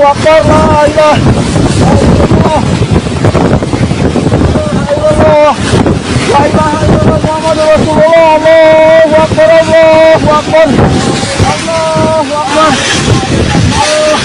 Akbar, la ilaha illallah. La ilaha illallah Muhammadur Rasulullah. Allahu Akbar, Allahu Akbar.